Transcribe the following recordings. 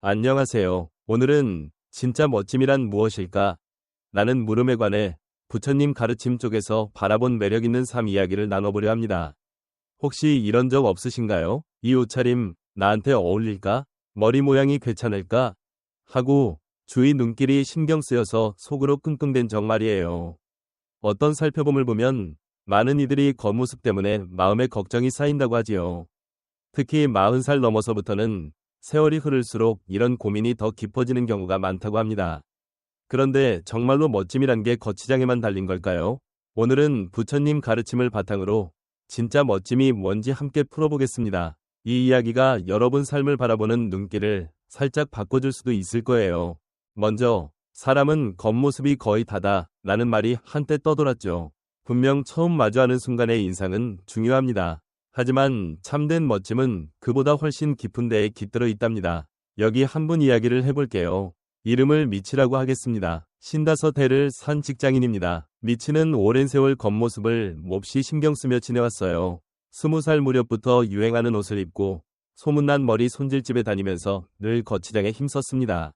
안녕하세요. 오늘은 진짜 멋짐이란 무엇일까? 라는 물음에 관해 부처님 가르침 쪽에서 바라본 매력 있는 삶 이야기를 나눠보려 합니다. 혹시 이런 적 없으신가요? 이 옷차림 나한테 어울릴까? 머리 모양이 괜찮을까? 하고 주위 눈길이 신경 쓰여서 속으로 끙끙댄 적 말이에요. 어떤 살펴봄을 보면 많은 이들이 겉모습 때문에 마음에 걱정이 쌓인다고 하지요. 특히 40살 넘어서부터는 세월이 흐를수록 이런 고민이 더 깊어지는 경우가 많다고 합니다. 그런데 정말로 멋짐이란 게 거치장에만 달린 걸까요? 오늘은 부처님 가르침을 바탕으로 진짜 멋짐이 뭔지 함께 풀어보겠습니다. 이 이야기가 여러분 삶을 바라보는 눈길을 살짝 바꿔줄 수도 있을 거예요. 먼저, 사람은 겉모습이 거의 다다 라는 말이 한때 떠돌았죠. 분명 처음 마주하는 순간의 인상은 중요합니다. 하지만 참된 멋짐은 그보다 훨씬 깊은 데에 깃들어 있답니다. 여기 한 분 이야기를 해볼게요. 이름을 미치라고 하겠습니다. 신다섯 해를 산 직장인입니다. 미치는 오랜 세월 겉모습을 몹시 신경 쓰며 지내왔어요. 20살 무렵부터 유행하는 옷을 입고 소문난 머리 손질집에 다니면서 늘 거치장에 힘썼습니다.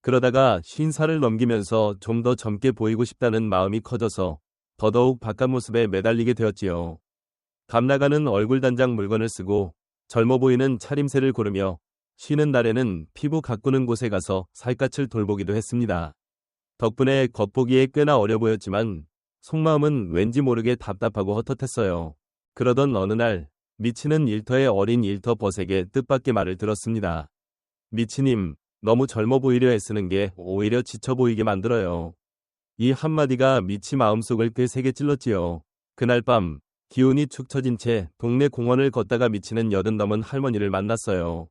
그러다가 50살을 넘기면서 좀 더 젊게 보이고 싶다는 마음이 커져서 더더욱 바깥 모습에 매달리게 되었지요. 감나가는 얼굴 단장 물건을 쓰고 젊어 보이는 차림새를 고르며 쉬는 날에는 피부 가꾸는 곳에 가서 살갗을 돌보기도 했습니다. 덕분에 겉보기에 꽤나 어려 보였지만 속마음은 왠지 모르게 답답하고 헛헛했어요. 그러던 어느 날 미치는 일터의 어린 일터 버색의 뜻밖의 말을 들었습니다. 미치님, 너무 젊어 보이려 애쓰는 게 오히려 지쳐 보이게 만들어요. 이 한마디가 미치 마음속을 꽤 세게 찔렀지요. 그날 밤 기운이 축 처진 채 동네 공원을 걷다가 미치는 80 넘은 할머니를 만났어요.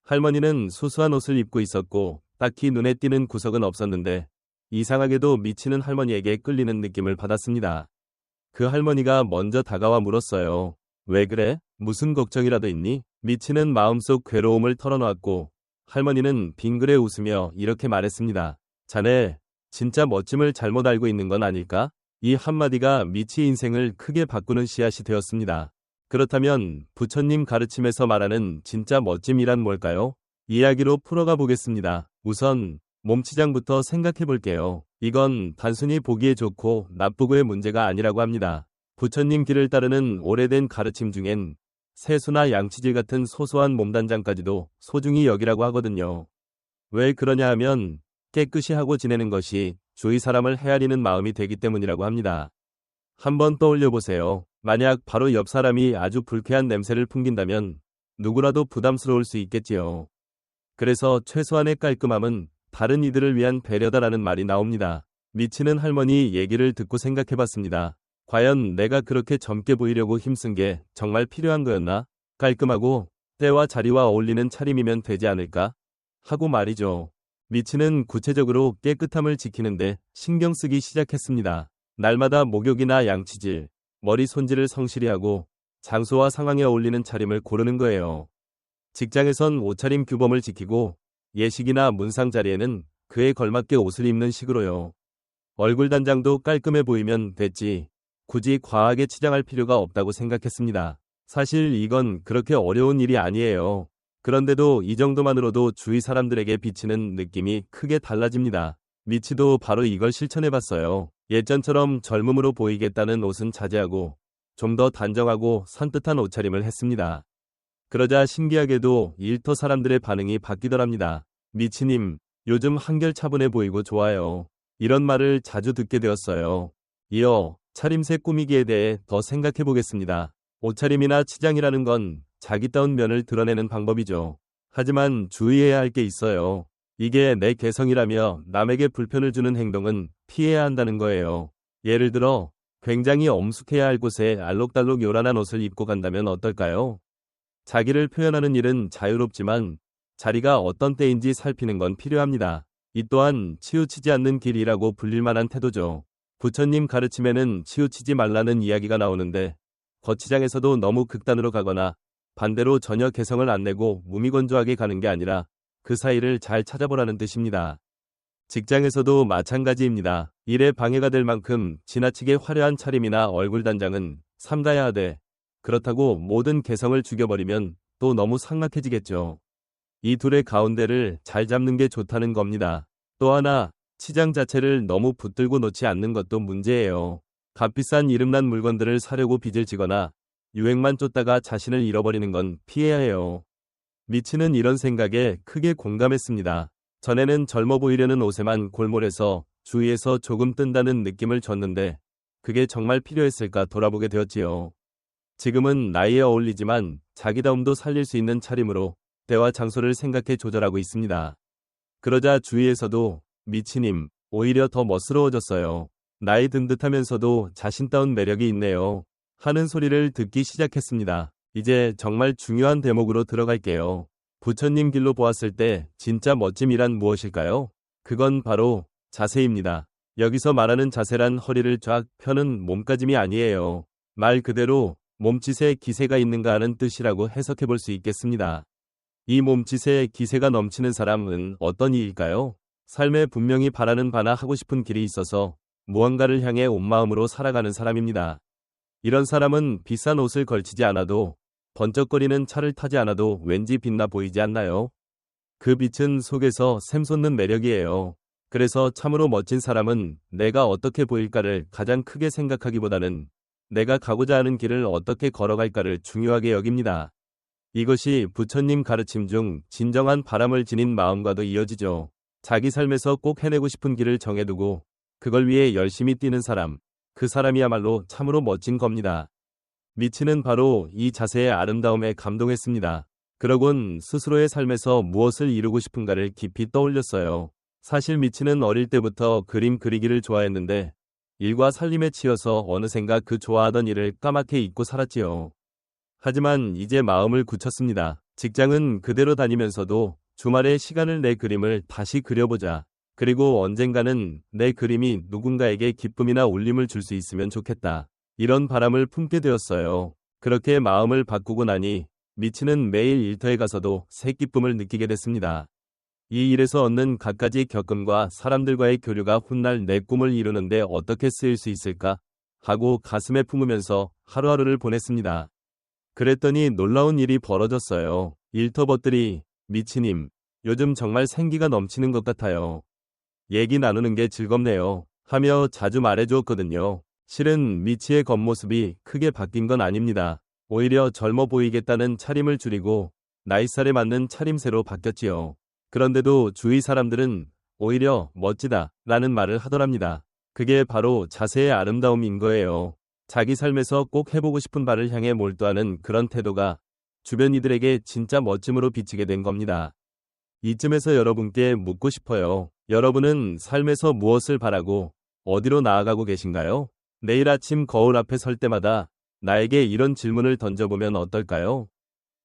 할머니는 수수한 옷을 입고 있었고 딱히 눈에 띄는 구석은 없었는데 이상하게도 미치는 할머니에게 끌리는 느낌을 받았습니다. 그 할머니가 먼저 다가와 물었어요. 왜 그래? 무슨 걱정이라도 있니? 미치는 마음속 괴로움을 털어놓았고 할머니는 빙그레 웃으며 이렇게 말했습니다. 자네, 진짜 멋짐을 잘못 알고 있는 건 아닐까? 이 한마디가 미치 인생을 크게 바꾸는 씨앗이 되었습니다. 그렇다면 부처님 가르침에서 말하는 진짜 멋짐이란 뭘까요? 이야기로 풀어가 보겠습니다. 우선 몸치장부터 생각해 볼게요. 이건 단순히 보기에 좋고 나쁘고의 문제가 아니라고 합니다. 부처님 길을 따르는 오래된 가르침 중엔 세수나 양치질 같은 소소한 몸단장까지도 소중히 여기라고 하거든요. 왜 그러냐 하면 깨끗이 하고 지내는 것이 주위 사람을 헤아리는 마음이 되기 때문이라고 합니다. 한번 떠올려 보세요. 만약 바로 옆 사람이 아주 불쾌한 냄새를 풍긴다면 누구라도 부담스러울 수 있겠지요. 그래서 최소한의 깔끔함은 다른 이들을 위한 배려다라는 말이 나옵니다. 미치는 할머니 얘기를 듣고 생각해 봤습니다. 과연 내가 그렇게 젊게 보이려고 힘쓴 게 정말 필요한 거였나? 깔끔하고 때와 자리와 어울리는 차림이면 되지 않을까? 하고 말이죠. 미치는 구체적으로 깨끗함을 지키는데 신경 쓰기 시작했습니다. 날마다 목욕이나 양치질, 머리 손질을 성실히 하고 장소와 상황에 어울리는 차림을 고르는 거예요. 직장에선 옷차림 규범을 지키고 예식이나 문상 자리에는 그에 걸맞게 옷을 입는 식으로요. 얼굴 단장도 깔끔해 보이면 됐지. 굳이 과하게 치장할 필요가 없다고 생각했습니다. 사실 이건 그렇게 어려운 일이 아니에요. 그런데도 이 정도만으로도 주위 사람들에게 비치는 느낌이 크게 달라집니다. 미치도 바로 이걸 실천해봤어요. 예전처럼 젊음으로 보이겠다는 옷은 자제하고 좀 더 단정하고 산뜻한 옷차림을 했습니다. 그러자 신기하게도 일터 사람들의 반응이 바뀌더랍니다. 미치님, 요즘 한결 차분해 보이고 좋아요. 이런 말을 자주 듣게 되었어요. 이어 차림새 꾸미기에 대해 더 생각해 보겠습니다. 옷차림이나 치장이라는 건 자기다운 면을 드러내는 방법이죠. 하지만 주의해야 할 게 있어요. 이게 내 개성이라며 남에게 불편을 주는 행동은 피해야 한다는 거예요. 예를 들어 굉장히 엄숙해야 할 곳에 알록달록 요란한 옷을 입고 간다면 어떨까요? 자기를 표현하는 일은 자유롭지만 자리가 어떤 때인지 살피는 건 필요합니다. 이 또한 치우치지 않는 길이라고 불릴 만한 태도죠. 부처님 가르침에는 치우치지 말라는 이야기가 나오는데 거치장에서도 너무 극단으로 가거나 반대로 전혀 개성을 안 내고 무미건조하게 가는 게 아니라 그 사이를 잘 찾아보라는 뜻입니다. 직장에서도 마찬가지입니다. 일에 방해가 될 만큼 지나치게 화려한 차림이나 얼굴 단장은 삼가야 하되 그렇다고 모든 개성을 죽여버리면 또 너무 삭막해지겠죠. 이 둘의 가운데를 잘 잡는 게 좋다는 겁니다. 또 하나, 치장 자체를 너무 붙들고 놓지 않는 것도 문제예요. 값비싼 이름난 물건들을 사려고 빚을 지거나 유행만 쫓다가 자신을 잃어버리는 건 피해야 해요. 미치는 이런 생각에 크게 공감했습니다. 전에는 젊어 보이려는 옷에만 골몰해서 주위에서 조금 뜬다는 느낌을 줬는데 그게 정말 필요했을까 돌아보게 되었지요. 지금은 나이에 어울리지만 자기다움도 살릴 수 있는 차림으로 때와 장소를 생각해 조절하고 있습니다. 그러자 주위에서도 미치님, 오히려 더 멋스러워졌어요. 나이 든 듯하면서도 자신다운 매력이 있네요. 하는 소리를 듣기 시작했습니다. 이제 정말 중요한 대목으로 들어갈게요. 부처님 길로 보았을 때 진짜 멋짐이란 무엇일까요? 그건 바로 자세입니다. 여기서 말하는 자세란 허리를 쫙 펴는 몸가짐이 아니에요. 말 그대로 몸짓에 기세가 있는가 하는 뜻이라고 해석해 볼 수 있겠습니다. 이 몸짓에 기세가 넘치는 사람은 어떤 이일까요? 삶에 분명히 바라는 바나 하고 싶은 길이 있어서 무언가를 향해 온 마음으로 살아가는 사람입니다. 이런 사람은 비싼 옷을 걸치지 않아도 번쩍거리는 차를 타지 않아도 왠지 빛나 보이지 않나요? 그 빛은 속에서 샘솟는 매력이에요. 그래서 참으로 멋진 사람은 내가 어떻게 보일까를 가장 크게 생각하기보다는 내가 가고자 하는 길을 어떻게 걸어갈까를 중요하게 여깁니다. 이것이 부처님 가르침 중 진정한 바람을 지닌 마음과도 이어지죠. 자기 삶에서 꼭 해내고 싶은 길을 정해두고 그걸 위해 열심히 뛰는 사람, 그 사람이야말로 참으로 멋진 겁니다. 미치는 바로 이 자세의 아름다움에 감동했습니다. 그러곤 스스로의 삶에서 무엇을 이루고 싶은가를 깊이 떠올렸어요. 사실 미치는 어릴 때부터 그림 그리기를 좋아했는데 일과 살림에 치여서 어느샌가 그 좋아하던 일을 까맣게 잊고 살았지요. 하지만 이제 마음을 굳혔습니다. 직장은 그대로 다니면서도 주말에 시간을 내 그림을 다시 그려보자. 그리고 언젠가는 내 그림이 누군가에게 기쁨이나 울림을 줄 수 있으면 좋겠다. 이런 바람을 품게 되었어요. 그렇게 마음을 바꾸고 나니 미치는 매일 일터에 가서도 새 기쁨을 느끼게 됐습니다. 이 일에서 얻는 갖가지 겪음과 사람들과의 교류가 훗날 내 꿈을 이루는데 어떻게 쓰일 수 있을까 하고 가슴에 품으면서 하루하루를 보냈습니다. 그랬더니 놀라운 일이 벌어졌어요. 일터벗들이 미치님, 요즘 정말 생기가 넘치는 것 같아요. 얘기 나누는 게 즐겁네요. 하며 자주 말해주었거든요. 실은 미치의 겉모습이 크게 바뀐 건 아닙니다. 오히려 젊어 보이겠다는 차림을 줄이고 나이살에 맞는 차림새로 바뀌었지요. 그런데도 주위 사람들은 오히려 멋지다 라는 말을 하더랍니다. 그게 바로 자세의 아름다움인 거예요. 자기 삶에서 꼭 해보고 싶은 바를 향해 몰두하는 그런 태도가 주변 이들에게 진짜 멋짐으로 비치게 된 겁니다. 이쯤에서 여러분께 묻고 싶어요. 여러분은 삶에서 무엇을 바라고 어디로 나아가고 계신가요? 내일 아침 거울 앞에 설 때마다 나에게 이런 질문을 던져보면 어떨까요?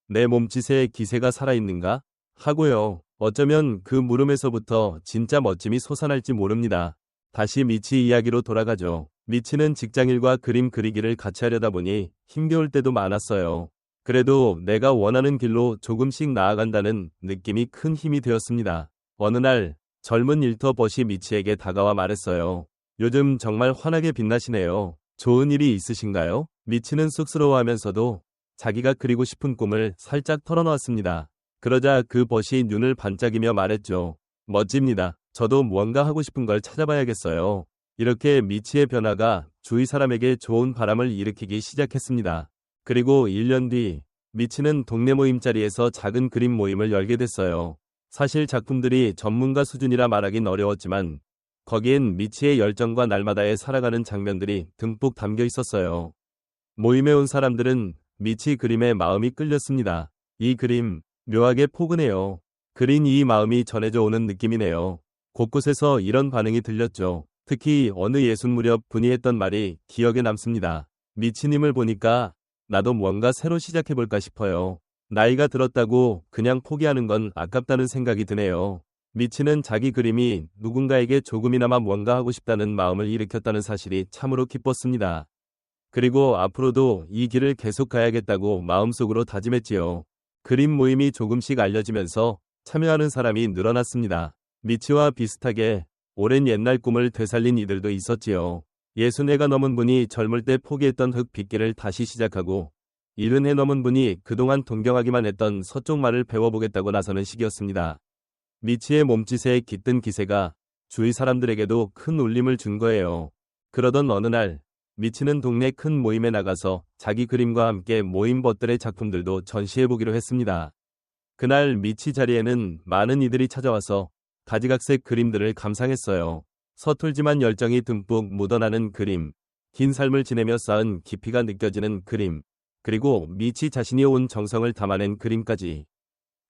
내 몸짓에 기세가 살아있는가? 하고요. 어쩌면 그 물음에서부터 진짜 멋짐이 솟아날지 모릅니다. 다시 미치 이야기로 돌아가죠. 미치는 직장일과 그림 그리기를 같이 하려다 보니 힘겨울 때도 많았어요. 그래도 내가 원하는 길로 조금씩 나아간다는 느낌이 큰 힘이 되었습니다. 어느 날 젊은 일터벗이 미치에게 다가와 말했어요. 요즘 정말 환하게 빛나시네요. 좋은 일이 있으신가요? 미치는 쑥스러워하면서도 자기가 그리고 싶은 꿈을 살짝 털어놓았습니다. 그러자 그 벗이 눈을 반짝이며 말했죠. 멋집니다. 저도 무언가 하고 싶은 걸 찾아봐야겠어요. 이렇게 미치의 변화가 주위 사람에게 좋은 바람을 일으키기 시작했습니다. 그리고 1년 뒤 미치는 동네 모임 자리에서 작은 그림 모임을 열게 됐어요. 사실 작품들이 전문가 수준이라 말하긴 어려웠지만 거기엔 미치의 열정과 날마다의 살아가는 장면들이 듬뿍 담겨 있었어요. 모임에 온 사람들은 미치 그림에 마음이 끌렸습니다. 이 그림 묘하게 포근해요. 그린 이 마음이 전해져 오는 느낌이네요. 곳곳에서 이런 반응이 들렸죠. 특히 어느 예순 무렵 분이 했던 말이 기억에 남습니다. 미치님을 보니까 나도 뭔가 새로 시작해볼까 싶어요. 나이가 들었다고 그냥 포기하는 건 아깝다는 생각이 드네요. 미치는 자기 그림이 누군가에게 조금이나마 뭔가 하고 싶다는 마음을 일으켰다는 사실이 참으로 기뻤습니다. 그리고 앞으로도 이 길을 계속 가야겠다고 마음속으로 다짐했지요. 그림 모임이 조금씩 알려지면서 참여하는 사람이 늘어났습니다. 미치와 비슷하게 오랜 옛날 꿈을 되살린 이들도 있었지요. 60해가 넘은 분이 젊을 때 포기했던 흙 빚기를 다시 시작하고 70해 넘은 분이 그동안 동경하기만 했던 서쪽 말을 배워보겠다고 나서는 시기였습니다. 미치의 몸짓에 깃든 기세가 주위 사람들에게도 큰 울림을 준 거예요. 그러던 어느 날 미치는 동네 큰 모임에 나가서 자기 그림과 함께 모임 벗들의 작품들도 전시해보기로 했습니다. 그날 미치 자리에는 많은 이들이 찾아와서 가지각색 그림들을 감상했어요. 서툴지만 열정이 듬뿍 묻어나는 그림, 긴 삶을 지내며 쌓은 깊이가 느껴지는 그림, 그리고 미치 자신이 온 정성을 담아낸 그림까지.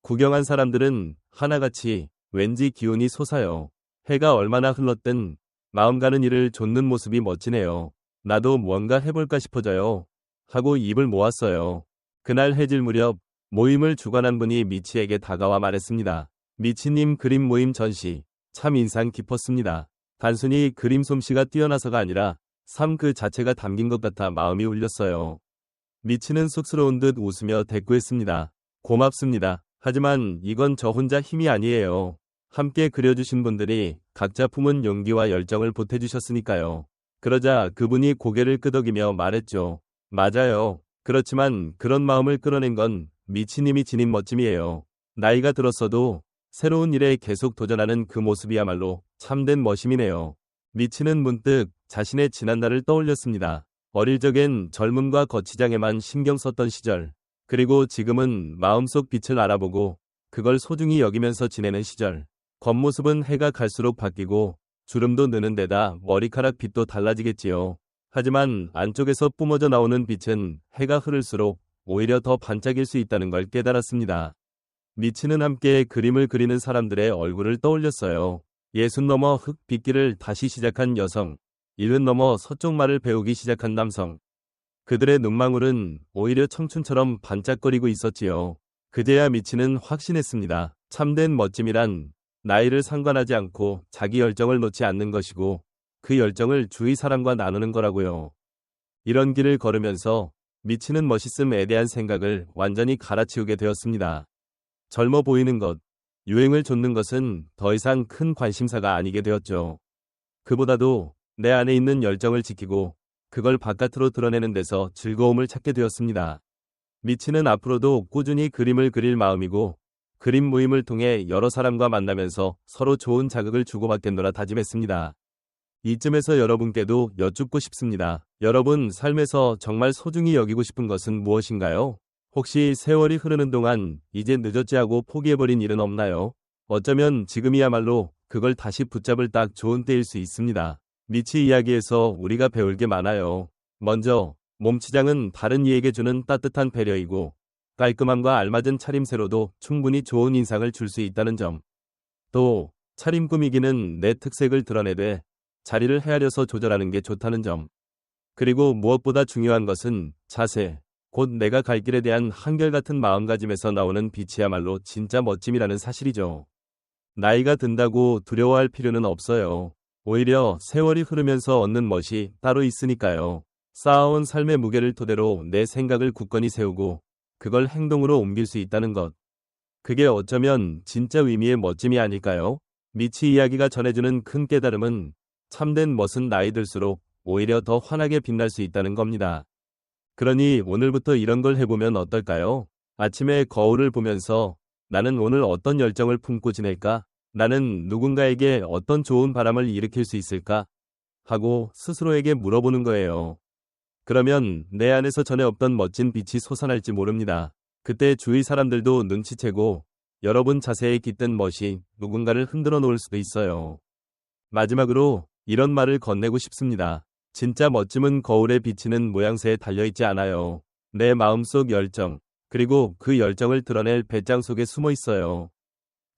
구경한 사람들은 하나같이 왠지 기운이 솟아요. 해가 얼마나 흘렀든 마음 가는 일을 좇는 모습이 멋지네요. 나도 무언가 해볼까 싶어져요. 하고 입을 모았어요. 그날 해질 무렵 모임을 주관한 분이 미치에게 다가와 말했습니다. 미치님 그림 모임 전시 참 인상 깊었습니다. 단순히 그림 솜씨가 뛰어나서가 아니라 삶 그 자체가 담긴 것 같아 마음이 울렸어요. 미치는 쑥스러운 듯 웃으며 대꾸했습니다. 고맙습니다. 하지만 이건 저 혼자 힘이 아니에요. 함께 그려주신 분들이 각자 품은 용기와 열정을 보태주셨으니까요. 그러자 그분이 고개를 끄덕이며 말했죠. 맞아요. 그렇지만 그런 마음을 끌어낸 건 미치님이 지닌 멋짐이에요. 나이가 들었어도 새로운 일에 계속 도전하는 그 모습이야말로 참된 멋임이네요. 미치는 문득 자신의 지난날을 떠올렸습니다. 어릴 적엔 젊음과 거치장에만 신경 썼던 시절, 그리고 지금은 마음속 빛을 알아보고 그걸 소중히 여기면서 지내는 시절. 겉모습은 해가 갈수록 바뀌고 주름도 느는 데다 머리카락 빛도 달라지겠지요. 하지만 안쪽에서 뿜어져 나오는 빛은 해가 흐를수록 오히려 더 반짝일 수 있다는 걸 깨달았습니다. 미치는 함께 그림을 그리는 사람들의 얼굴을 떠올렸어요. 60 넘어 흙 빚기를 다시 시작한 여성, 70 넘어 서쪽 말을 배우기 시작한 남성. 그들의 눈망울은 오히려 청춘처럼 반짝거리고 있었지요. 그제야 미치는 확신했습니다. 참된 멋짐이란 나이를 상관하지 않고 자기 열정을 놓지 않는 것이고 그 열정을 주위 사람과 나누는 거라고요. 이런 길을 걸으면서 미치는 멋있음에 대한 생각을 완전히 갈아치우게 되었습니다. 젊어 보이는 것, 유행을 좇는 것은 더 이상 큰 관심사가 아니게 되었죠. 그보다도 내 안에 있는 열정을 지키고 그걸 바깥으로 드러내는 데서 즐거움을 찾게 되었습니다. 미치는 앞으로도 꾸준히 그림을 그릴 마음이고 그림 모임을 통해 여러 사람과 만나면서 서로 좋은 자극을 주고받겠노라 다짐했습니다. 이쯤에서 여러분께도 여쭙고 싶습니다. 여러분 삶에서 정말 소중히 여기고 싶은 것은 무엇인가요? 혹시 세월이 흐르는 동안 이제 늦었지 하고 포기해버린 일은 없나요? 어쩌면 지금이야말로 그걸 다시 붙잡을 딱 좋은 때일 수 있습니다. 미치 이야기에서 우리가 배울 게 많아요. 먼저 몸치장은 다른 이에게 주는 따뜻한 배려이고 깔끔함과 알맞은 차림새로도 충분히 좋은 인상을 줄 수 있다는 점. 또 차림 꾸미기는 내 특색을 드러내되 자리를 헤아려서 조절하는 게 좋다는 점. 그리고 무엇보다 중요한 것은 자세, 곧 내가 갈 길에 대한 한결같은 마음가짐에서 나오는 빛이야말로 진짜 멋짐이라는 사실이죠. 나이가 든다고 두려워할 필요는 없어요. 오히려 세월이 흐르면서 얻는 멋이 따로 있으니까요. 쌓아온 삶의 무게를 토대로 내 생각을 굳건히 세우고 그걸 행동으로 옮길 수 있다는 것. 그게 어쩌면 진짜 의미의 멋짐이 아닐까요? 미치 이야기가 전해주는 큰 깨달음은 참된 멋은 나이 들수록 오히려 더 환하게 빛날 수 있다는 겁니다. 그러니 오늘부터 이런 걸 해보면 어떨까요? 아침에 거울을 보면서 나는 오늘 어떤 열정을 품고 지낼까? 나는 누군가에게 어떤 좋은 바람을 일으킬 수 있을까? 하고 스스로에게 물어보는 거예요. 그러면 내 안에서 전에 없던 멋진 빛이 솟아날지 모릅니다. 그때 주위 사람들도 눈치채고 여러분 자세에 깃든 멋이 누군가를 흔들어 놓을 수도 있어요. 마지막으로 이런 말을 건네고 싶습니다. 진짜 멋짐은 거울에 비치는 모양새에 달려있지 않아요. 내 마음속 열정, 그리고 그 열정을 드러낼 배짱 속에 숨어 있어요.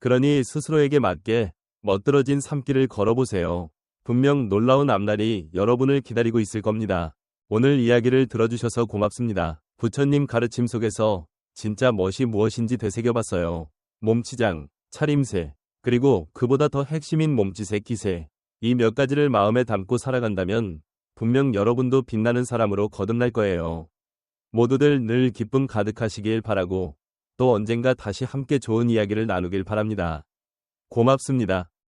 그러니 스스로에게 맞게 멋들어진 삶길을 걸어보세요. 분명 놀라운 앞날이 여러분을 기다리고 있을 겁니다. 오늘 이야기를 들어주셔서 고맙습니다. 부처님 가르침 속에서 진짜 멋이 무엇인지 되새겨봤어요. 몸치장, 차림새, 그리고 그보다 더 핵심인 몸짓의 기세. 이 몇 가지를 마음에 담고 살아간다면 분명 여러분도 빛나는 사람으로 거듭날 거예요. 모두들 늘 기쁨 가득하시길 바라고 또 언젠가 다시 함께 좋은 이야기를 나누길 바랍니다. 고맙습니다.